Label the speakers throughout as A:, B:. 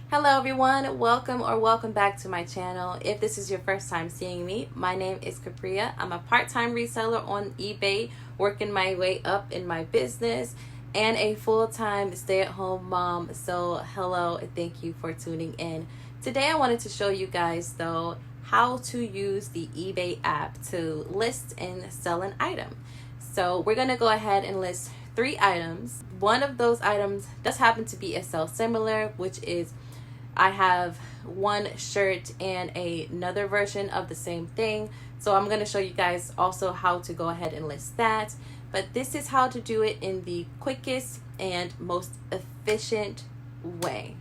A: Hello everyone, welcome back to my channel. If this is your first time seeing me, my name is Capria. I'm a part-time reseller on eBay, working my way up in my business, and a full-time stay-at-home mom. So hello and thank you for tuning in. Today I wanted to show you guys though how to use the eBay app to list and sell an item. So we're going to go ahead and list 3 items. One of those items does happen to be a sell similar, which is I have one shirt and another version of the same thing. So I'm going to show you guys also how to go ahead and list that. But this is how to do it in the quickest and most efficient way.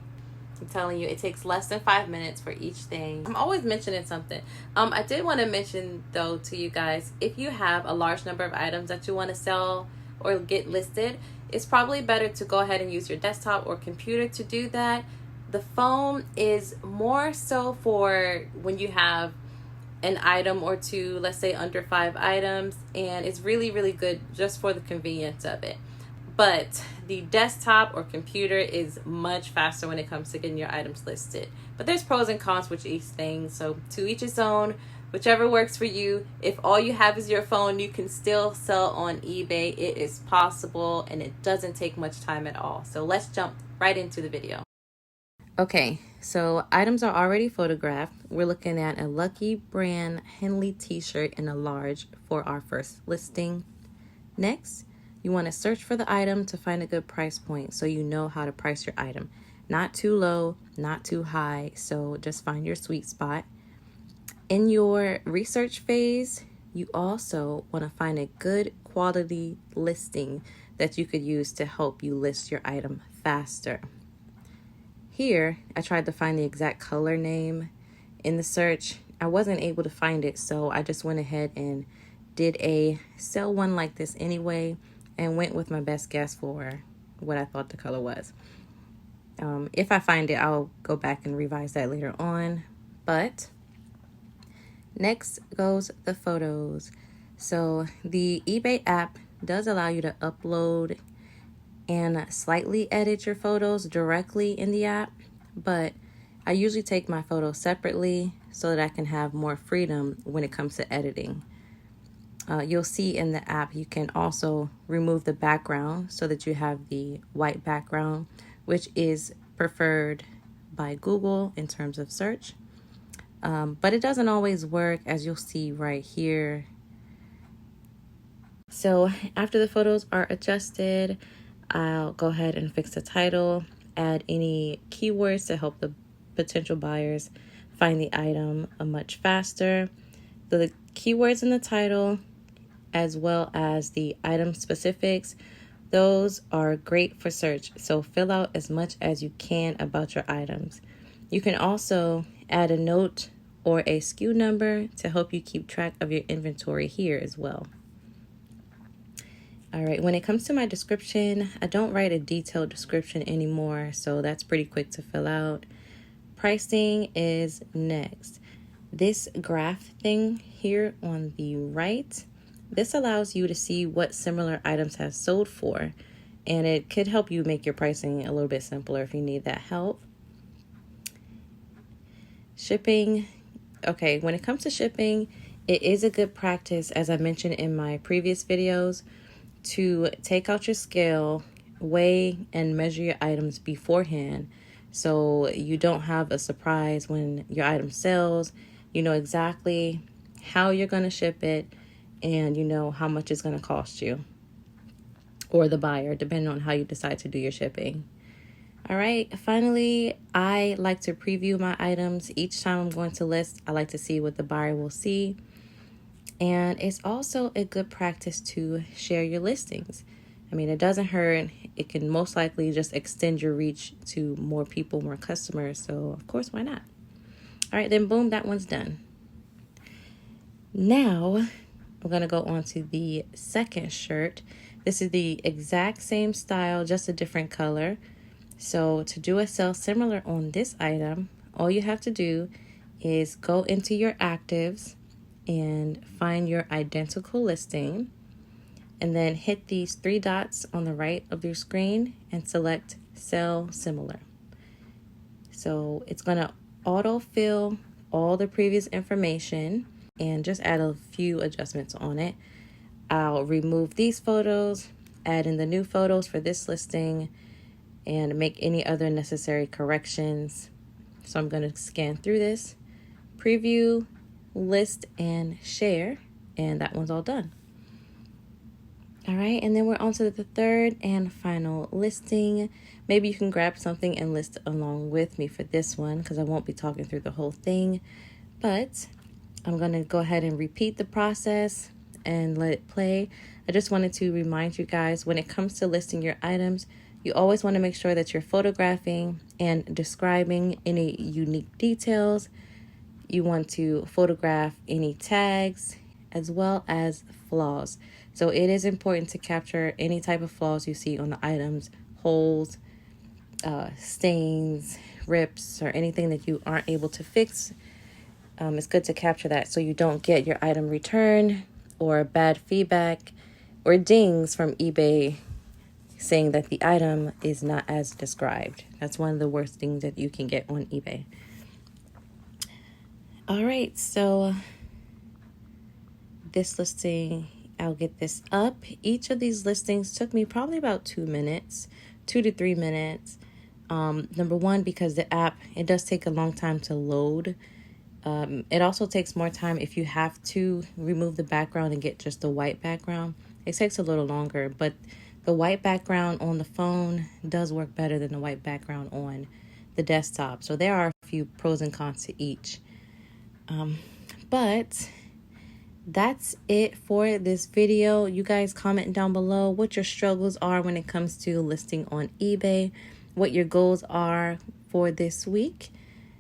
A: I'm telling you, it takes less than 5 minutes for each thing. I'm always mentioning something. I did want to mention though to you guys, if you have a large number of items that you want to sell or get listed, it's probably better to go ahead and use your desktop or computer to do that. The phone is more so for when you have an item or two, let's say under 5 items, and it's really good just for the convenience of it. But the desktop or computer is much faster when it comes to getting your items listed. But there's pros and cons with each thing, so to each his own, whichever works for you. If all you have is your phone, you can still sell on eBay. It is possible and it doesn't take much time at all. So let's jump right into the video. Okay, so items are already photographed. We're looking at a Lucky Brand Henley t-shirt in a large for our first listing. Next, you want to search for the item to find a good price point so you know how to price your item. Not too low, not too high, so just find your sweet spot. In your research phase, you also want to find a good quality listing that you could use to help you list your item faster. Here, I tried to find the exact color name in the search. I wasn't able to find it, so I just went ahead and did a sell one like this anyway and went with my best guess for what I thought the color was. If I find it, I'll go back and revise that later on. But next goes the photos. So the eBay app does allow you to upload and slightly edit your photos directly in the app, but I usually take my photos separately so that I can have more freedom when it comes to editing. You'll see in the app you can also remove the background so that you have the white background, which is preferred by Google in terms of search. But it doesn't always work, as you'll see right here. So after the photos are adjusted, I'll go ahead and fix the title, add any keywords to help the potential buyers find the item much faster. The keywords in the title, as well as the item specifics, those are great for search. So fill out as much as you can about your items. You can also add a note or a SKU number to help you keep track of your inventory here as well. All right, when it comes to my description, I don't write a detailed description anymore, so that's pretty quick to fill out. Pricing is next. This graph thing here on the right, this allows you to see what similar items have sold for, and it could help you make your pricing a little bit simpler if you need that help. Shipping. Okay, when it comes to shipping, it is a good practice, as I mentioned in my previous videos, to take out your scale, weigh and measure your items beforehand so you don't have a surprise when your item sells. You know exactly how you're going to ship it and you know how much it's going to cost you or the buyer, depending on how you decide to do your shipping. All right, finally, I like to preview my items. Each time I'm going to list, I like to see what the buyer will see. And it's also a good practice to share your listings. I mean, it doesn't hurt. It can most likely just extend your reach to more people, more customers. So, of course, why not? All right, then boom, that one's done. Now, we're going to go on to the second shirt. This is the exact same style, just a different color. So, to do a sell similar on this item, all you have to do is go into your actives and find your identical listing, and then hit these 3 dots on the right of your screen and select Sell Similar. So it's going to autofill all the previous information and just add a few adjustments on it. I'll remove these photos, add in the new photos for this listing, and make any other necessary corrections. So I'm going to scan through this, preview, list, and share, and that one's all done. All right, and then we're on to the third and final listing. Maybe you can grab something and list along with me for this one because I won't be talking through the whole thing. But I'm going to go ahead and repeat the process and let it play. I just wanted to remind you guys, when it comes to listing your items, you always want to make sure that you're photographing and describing any unique details. You want to photograph any tags as well as flaws. So it is important to capture any type of flaws you see on the items, holes, stains, rips, or anything that you aren't able to fix. It's good to capture that so you don't get your item returned or bad feedback or dings from eBay saying that the item is not as described. That's one of the worst things that you can get on eBay. All right, so this listing, I'll get this up. Each of these listings took me probably about 2 minutes, 2 to 3 minutes. Number one, because the app, it does take a long time to load. It also takes more time if you have to remove the background and get just the white background. It takes a little longer, but the white background on the phone does work better than the white background on the desktop. So there are a few pros and cons to each. But that's it for this video. You guys comment down below what your struggles are when it comes to listing on eBay, what your goals are for this week.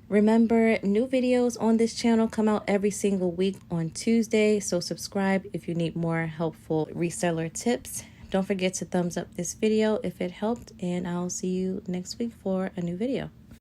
A: Remember, new videos on this channel come out every single week on Tuesday, so subscribe if you need more helpful reseller tips. Don't forget to thumbs up this video if it helped, and I'll see you next week for a new video.